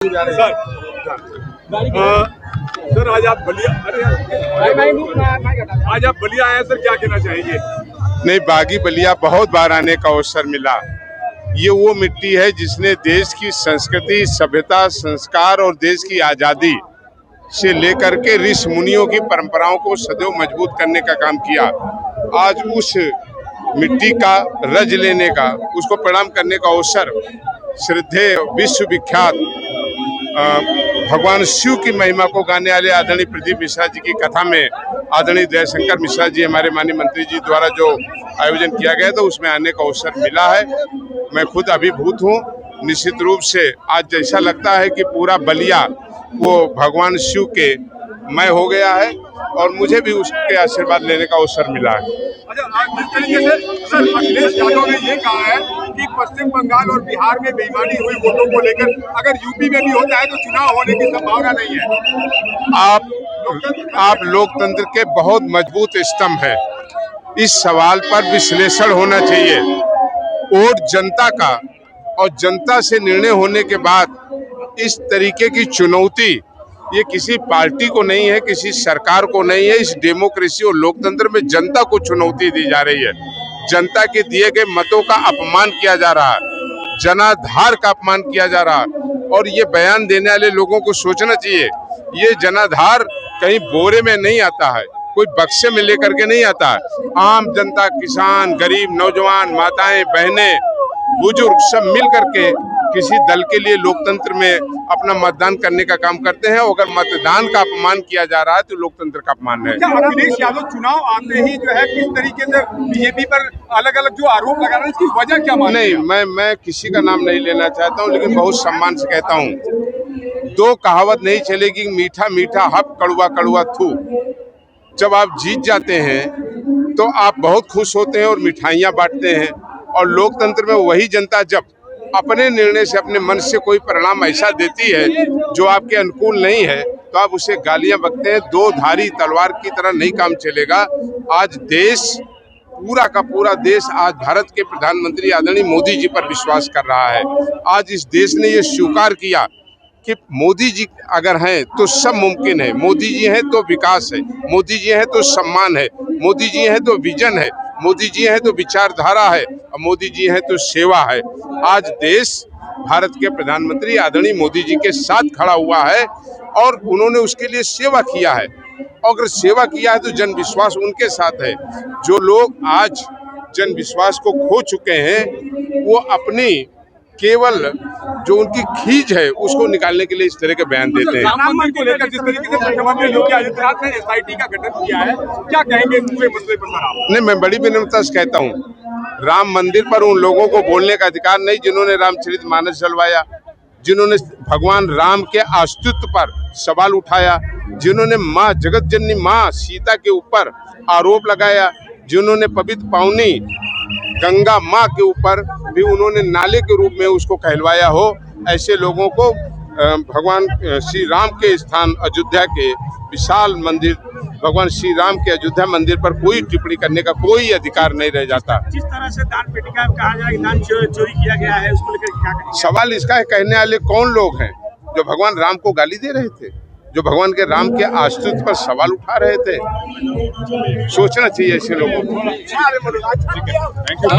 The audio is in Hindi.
सर सर आज आप बलिया आए हैं सर, क्या कहना चाहेंगे? नहीं, बागी बलिया बहुत बार आने का अवसर मिला। ये वो मिट्टी है जिसने देश की संस्कृति, सभ्यता, संस्कार और देश की आज़ादी से लेकर के ऋषि मुनियों की परंपराओं को सदैव मजबूत करने का काम किया। आज उस मिट्टी का रज लेने का, उसको प्रणाम करने का अवसर श्रद्धेय विश्वविख्यात भगवान शिव की महिमा को गाने वाले आदरणीय प्रदीप मिश्रा जी की कथा में आदरणीय दयाशंकर मिश्रा जी, हमारे माननीय मंत्री जी द्वारा जो आयोजन किया गया था, उसमें आने का अवसर मिला है। मैं खुद अभिभूत हूँ। निश्चित रूप से आज जैसा लगता है कि पूरा बलिया वो भगवान शिव के मय हो गया है और मुझे भी उसके आशीर्वाद लेने का अवसर मिला है। अच्छा, आज जिस तरीके से सर अखिलेश यादव ने ये कहा है कि पश्चिम बंगाल और बिहार में बेईमानी हुई वोटों को लेकर अगर यूपी में भी होता है तो चुनाव होने की संभावना नहीं है। आप लोकतंत्र के बहुत मजबूत स्तंभ है। इस सवाल पर विश्लेषण होना चाहिए। वोट जनता का और जनता से निर्णय होने के बाद इस तरीके की चुनौती ये किसी पार्टी को नहीं है, किसी सरकार को नहीं है। इस डेमोक्रेसी और लोकतंत्र में जनता को चुनौती दी जा रही है। जनता के दिए गए मतों का अपमान किया जा रहा है, जनाधार का अपमान किया जा रहा है। और ये बयान देने वाले लोगों को सोचना चाहिए, ये जनाधार कहीं बोरे में नहीं आता है, कोई बक्से में लेकर के नहीं आता है। आम जनता, किसान, गरीब, नौजवान, माताएं, बहनें, बुजुर्ग सब मिल करके किसी दल के लिए लोकतंत्र में अपना मतदान करने का काम करते हैं। अगर मतदान का अपमान किया जा रहा है तो लोकतंत्र का अपमान है। क्या अखिलेश यादव चुनाव आते ही जो है किस तरीके से बीजेपी पर अलग अलग जो आरोप लगा रहे हैं, इसकी वजह क्या मानते हैं? नहीं, मैं किसी का नाम नहीं लेना चाहता हूं, लेकिन बहुत सम्मान से कहता हूं, दो कहावत नहीं चलेगी, मीठा मीठा हक, कड़वा कड़वा थू। जब आप जीत जाते हैं तो आप बहुत खुश होते हैं और मिठाइयाँ बांटते हैं। और लोकतंत्र में वही जनता जब अपने निर्णय से, अपने मन से कोई परिणाम ऐसा देती है जो आपके अनुकूल नहीं है तो आप उसे गालियां बकते हैं। दो धारी तलवार की तरह नहीं काम चलेगा। आज देश, पूरा का पूरा देश आज भारत के प्रधानमंत्री आदरणीय मोदी जी पर विश्वास कर रहा है। आज इस देश ने ये स्वीकार किया कि मोदी जी अगर हैं तो सब मुमकिन है। मोदी जी हैं तो विकास है, मोदी जी हैं तो सम्मान है, मोदी जी हैं तो विजन है, मोदी जी हैं तो विचारधारा है, और मोदी जी हैं तो सेवा है। आज देश भारत के प्रधानमंत्री आदरणीय मोदी जी के साथ खड़ा हुआ है और उन्होंने उसके लिए सेवा किया है। और अगर सेवा किया है तो जन विश्वास उनके साथ है। जो लोग आज जन विश्वास को खो चुके हैं, वो अपनी केवल जो उनकी खींच है उसको निकालने के लिए इस तरह के बयान देते हैं। राम मंदिर को लेकर जिस तरीके से मुख्यमंत्री योगी आदित्यनाथ ने SIT का गठन किया है, क्या कहेंगे इस पूरे मसले पर सर आप? नहीं, मैं बड़ी विनम्रता से कहता हूँ, राम मंदिर पर उन लोगों को बोलने का अधिकार नहीं जिन्होंने रामचरितमानस जलवाया, जिन्होंने भगवान राम के अस्तित्व पर सवाल उठाया, जिन्होंने माँ जगत जननी माँ सीता के ऊपर आरोप लगाया, जिन्होंने पवित्र पावनी गंगा माँ के ऊपर भी उन्होंने नाले के रूप में उसको कहलवाया हो, ऐसे लोगों को भगवान श्री राम के स्थान अयोध्या के विशाल मंदिर, भगवान श्री राम के अयोध्या मंदिर पर कोई टिप्पणी करने का कोई अधिकार नहीं रह जाता। जिस तरह से दान पेटिका कहा जाए, दान चोरी किया गया है, उसको लेकर क्या कहेंगे? सवाल इसका है, कहने वाले कौन लोग हैं जो भगवान राम को गाली दे रहे थे, जो भगवान के राम के अस्तित्व पर सवाल उठा रहे थे? सोचना चाहिए ऐसे लोगों को।